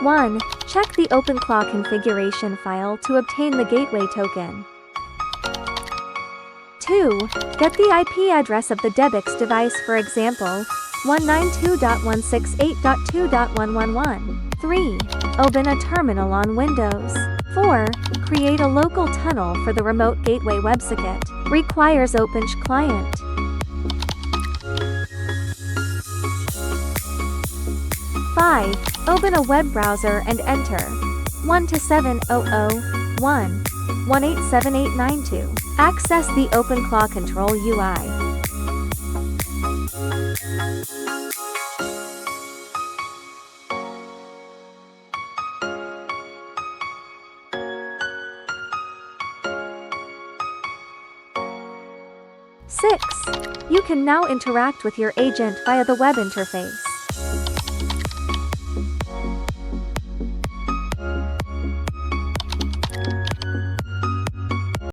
1. Check the OpenClaw configuration file to obtain the gateway token. 2. Get the IP address of the DEBIX device, for example, 192.168.2.111. 3. Open a terminal on Windows. 4. Create a local tunnel for the remote gateway WebSocket. Requires OpenClaw client. 5. Open a web browser and enter 127.001.187892. Access the OpenClaw Control UI. 6. You can now interact with your agent via the web interface.